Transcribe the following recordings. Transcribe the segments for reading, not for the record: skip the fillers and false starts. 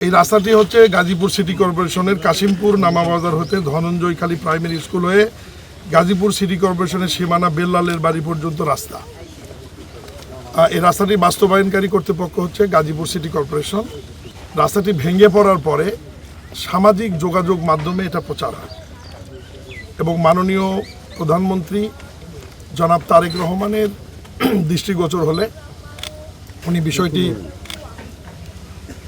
এই রাস্তাটি হচ্ছে গাজীপুর সিটি কর্পোরেশনের কাশিমপুর নামাবাজার হতে ধনঞ্জয়খালী প্রাইমারি স্কুল হয়ে গাজীপুর সিটি কর্পোরেশনের সীমানা বেল্লালের বাড়ি পর্যন্ত রাস্তা। এই রাস্তাটি বাস্তবায়নকারী কর্তৃপক্ষ হচ্ছে গাজীপুর সিটি কর্পোরেশন। রাস্তাটি ভেঙে পড়ার পরে সামাজিক যোগাযোগ মাধ্যমে এটা প্রচার হয় এবং মাননীয় প্রধানমন্ত্রী জনাব তারেক রহমানের দৃষ্টিগোচর হলে উনি বিষয়টি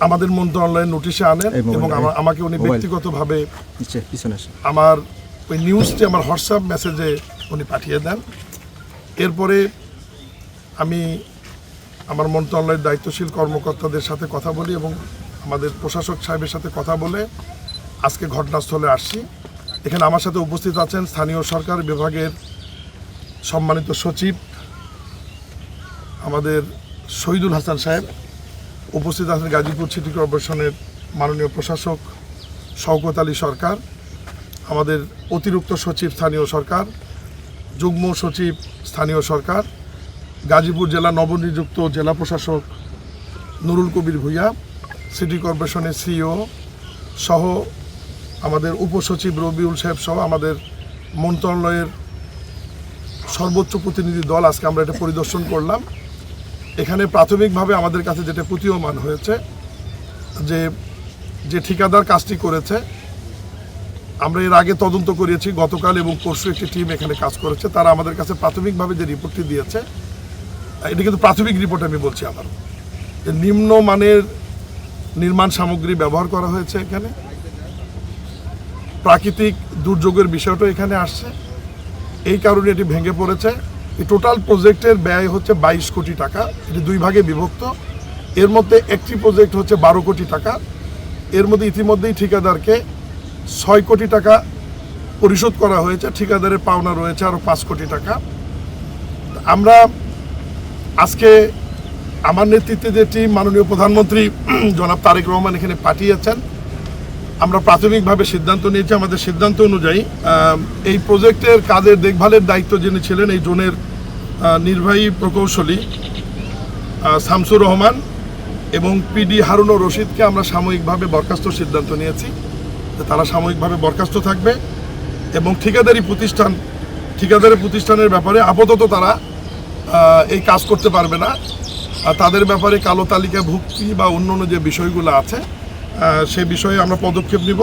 আমাদের মন্ত্রণালয়ের নোটিশে আনেন এবং আমাকে উনি ব্যক্তিগতভাবে আমার ওই নিউজটি আমার হোয়াটসঅ্যাপ মেসেজে উনি পাঠিয়ে দেন। এরপরে আমি আমার মন্ত্রণালয়ের দায়িত্বশীল কর্মকর্তাদের সাথে কথা বলি এবং আমাদের প্রশাসক সাহেবের সাথে কথা বলে আজকে ঘটনাস্থলে আসছি। এখানে আমার সাথে উপস্থিত আছেন স্থানীয় সরকার বিভাগের সম্মানিত সচিব আমাদের শহীদুল হাসান সাহেব, উপস্থিত আছেন গাজীপুর সিটি কর্পোরেশনের মাননীয় প্রশাসক শওকত আলী সরকার, আমাদের অতিরিক্ত সচিব স্থানীয় সরকার, যুগ্ম সচিব স্থানীয় সরকার, গাজীপুর জেলা নবনিযুক্ত জেলা প্রশাসক নুরুল কবির ভূঁইয়া, সিটি কর্পোরেশনের সিইও সহ আমাদের উপসচিব রবিউল সাহেব সহ আমাদের মন্ত্রণালয়ের সর্বোচ্চ প্রতিনিধি দল আজকে আমরা এটা পরিদর্শন করলাম। এখানে প্রাথমিকভাবে আমাদের কাছে যেটা প্রতীয়মান হয়েছে যে ঠিকাদার কাজটি করেছে, আমরা এর আগে তদন্ত করিয়েছি, গতকাল এবং পরশু একটি টিম এখানে কাজ করেছে। তারা আমাদের কাছে প্রাথমিকভাবে যে রিপোর্টটি দিয়েছে, এটা কিন্তু প্রাথমিক রিপোর্ট আমি বলছি আবার, যে নিম্নমানের নির্মাণ সামগ্রী ব্যবহার করা হয়েছে। এখানে প্রাকৃতিক দুর্যোগের বিষয়টা এখানে আসছে, এই কারণে এটি ভেঙে পড়েছে। এই টোটাল প্রজেক্টের ব্যয় হচ্ছে 22 কোটি টাকা, এটি দুই ভাগে বিভক্ত। এর মধ্যে একটি প্রজেক্ট হচ্ছে 12 কোটি টাকা। এর মধ্যে ইতিমধ্যেই ঠিকাদারকে 6 কোটি টাকা পরিশোধ করা হয়েছে, ঠিকাদারের পাওনা রয়েছে আরও 5 কোটি টাকা। আমরা আজকে আমার নেতৃত্বে যে টিম মাননীয় প্রধানমন্ত্রী জনাব তারেক রহমান এখানে পাঠিয়েছেন, আমরা প্রাথমিকভাবে সিদ্ধান্ত নিয়েছি। আমাদের সিদ্ধান্ত অনুযায়ী এই প্রজেক্টের কাজের দেখভালের দায়িত্ব যিনি ছিলেন এই জোনের নির্বাহী প্রকৌশলী শামসুর রহমান এবং পিডি হারুনুর রশিদকে আমরা সাময়িকভাবে বরখাস্ত সিদ্ধান্ত নিয়েছি। তারা সাময়িকভাবে বরখাস্ত থাকবে এবং ঠিকাদারি প্রতিষ্ঠানের ব্যাপারে আপাতত তারা এই কাজ করতে পারবে না। তাদের ব্যাপারে কালো তালিকাভুক্তি বা অন্য যে বিষয়গুলো আছে সে বিষয়ে আমরা পদক্ষেপ নিব।